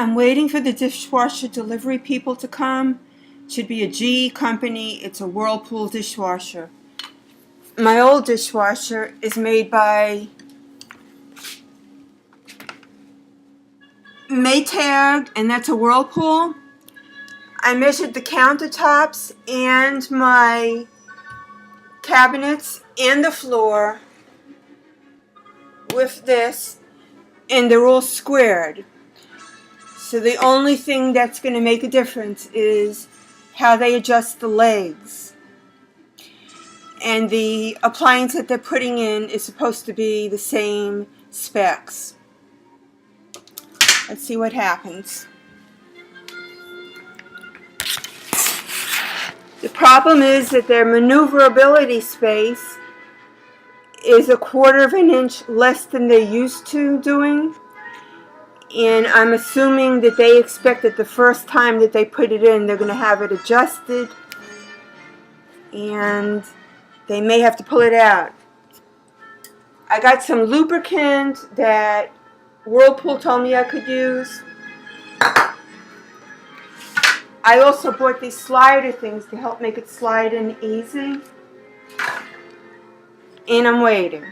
I'm waiting for the dishwasher delivery people to come. It should be a GE company. It's a Whirlpool dishwasher. My old dishwasher is made by Maytag, and that's a Whirlpool. I measured the countertops and my cabinets and the floor with this, and they're all squared. So the only thing that's going to make a difference is how they adjust the legs. And the appliance that they're putting in is supposed to be the same specs. Let's see what happens. The problem is that their maneuverability space is 1/4 of an inch less than they're used to doing. And I'm assuming that they expect that the first time that they put it in, they're going to have it adjusted. And they may have to pull it out. I got some lubricant that Whirlpool told me I could use. I also bought these slider things to help make it slide in easy. And I'm waiting.